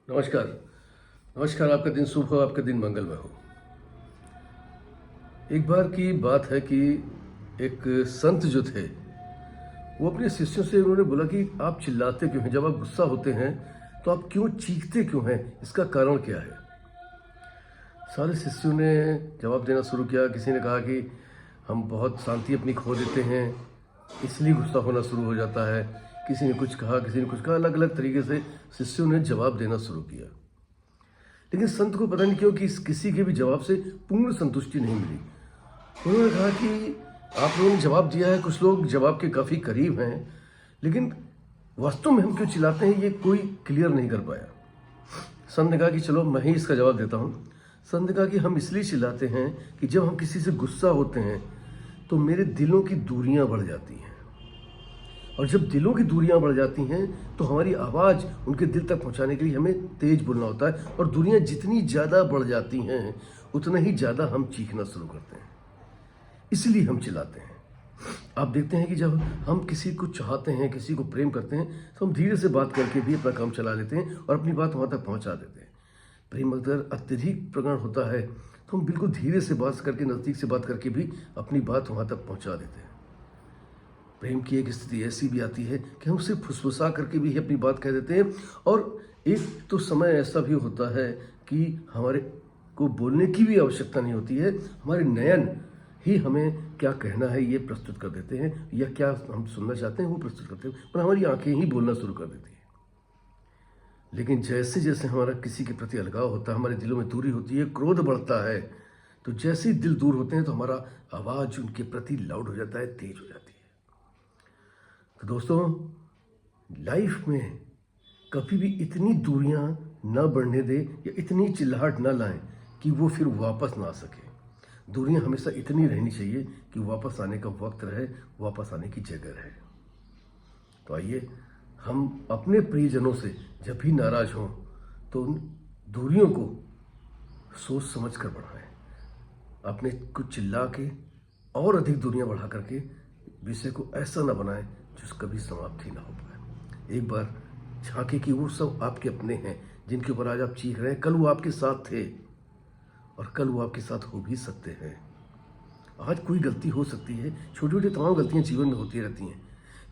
नमस्कार। नमस्कार, आपका दिन शुभ हो, आपका दिन मंगलमय हो। एक बार की बात है कि एक संत जो थे, वो अपने शिष्यों से उन्होंने बोला कि आप चिल्लाते क्यों हैं? जब आप गुस्सा होते हैं तो आप क्यों चीखते क्यों हैं? इसका कारण क्या है? सारे शिष्यों ने जवाब देना शुरू किया। किसी ने कहा कि हम बहुत शांति अपनी खो देते हैं, इसलिए गुस्सा होना शुरू हो जाता है। किसी ने कुछ कहा, किसी ने कुछ कहा। अलग अलग तरीके से शिष्यों ने जवाब देना शुरू किया, लेकिन संत को पता नहीं क्यों कि किसी के भी जवाब से पूर्ण संतुष्टि नहीं मिली। उन्होंने कहा कि आप लोगों ने जवाब दिया है, कुछ लोग जवाब के काफ़ी करीब हैं, लेकिन वास्तव में हम क्यों चिल्लाते हैं ये कोई क्लियर नहीं कर पाया। संत ने कहा कि चलो मैं ही इसका जवाब देता हूँ। संत ने कहा कि हम इसलिए चिल्लाते हैं कि जब हम किसी से गुस्सा होते हैं तो मेरे दिलों की दूरियां बढ़ जाती हैं, और जब दिलों की दूरियां बढ़ जाती हैं तो हमारी आवाज़ उनके दिल तक पहुंचाने के लिए हमें तेज बोलना होता है, और दूरियां जितनी ज़्यादा बढ़ जाती हैं उतना ही ज़्यादा हम चीखना शुरू करते हैं, इसलिए हम चिल्लाते हैं। आप देखते हैं कि जब हम किसी को चाहते हैं, किसी को प्रेम करते हैं, तो हम धीरे से बात करके भी अपना काम चला लेते हैं और अपनी बात वहाँ तक पहुँचा देते हैं। प्रेम अगर अत्यधिक प्रकट होता है तो हम बिल्कुल धीरे से बात करके, नज़दीक से बात करके भी अपनी बात वहाँ तक पहुँचा देते हैं। प्रेम की एक स्थिति ऐसी भी आती है कि हम सिर्फ फुसफुसा करके भी अपनी बात कह देते हैं, और एक तो समय ऐसा भी होता है कि हमारे को बोलने की भी आवश्यकता नहीं होती है, हमारे नयन ही हमें क्या कहना है ये प्रस्तुत कर देते हैं, या क्या हम सुनना चाहते हैं वो प्रस्तुत करते हैं, पर हमारी आंखें ही बोलना शुरू कर देती हैं। लेकिन जैसे जैसे हमारा किसी के प्रति अलगाव होता है, हमारे दिलों में दूरी होती है, क्रोध बढ़ता है, तो जैसे ही दिल दूर होते हैं तो हमारा आवाज़ उनके प्रति लाउड हो जाता है, तेज हो जाती है। तो दोस्तों, लाइफ में कभी भी इतनी दूरियां ना बढ़ने दें या इतनी चिल्लाहट ना लाएं कि वो फिर वापस ना आ सके। दूरियां हमेशा इतनी रहनी चाहिए कि वापस आने का वक्त रहे, वापस आने की जगह रहे। तो आइए हम अपने प्रियजनों से जब भी नाराज हों तो उन दूरियों को सोच समझ कर बढ़ाएं, अपने कुछ चिल्ला के और अधिक दूरियां बढ़ा करके विषय को ऐसा ना बनाएं जो कभी समाप्त ही ना हो पाए। एक बार झांके कि वो सब आपके अपने हैं जिनके ऊपर आज आप चीख रहे हैं, कल वो आपके साथ थे और कल वो आपके साथ हो भी सकते हैं। आज कोई गलती हो सकती है, छोटी छोटी तमाम गलतियां जीवन में होती रहती हैं,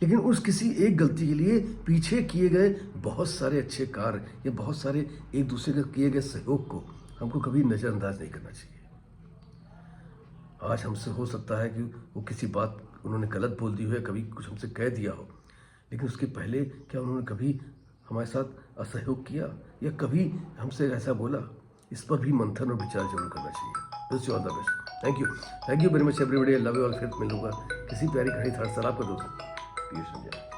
लेकिन उस किसी एक गलती के लिए पीछे किए गए बहुत सारे अच्छे कार्य या बहुत सारे एक दूसरे के किए गए सहयोग को हमको कभी नज़रअंदाज नहीं करना चाहिए। आज हमसे हो सकता है कि वो किसी बात उन्होंने गलत बोल दी हो या कभी कुछ हमसे कह दिया हो, लेकिन उसके पहले क्या उन्होंने कभी हमारे साथ असहयोग किया या कभी हमसे ऐसा बोला? इस पर भी मंथन और विचार जरूर करना चाहिए। Wish you all the best. Thank you very much everybody. I love you all. फिर मिलूंगा किसी प्यारी कहानी थर्ड सर आपका दोस्त पीयूष संजय।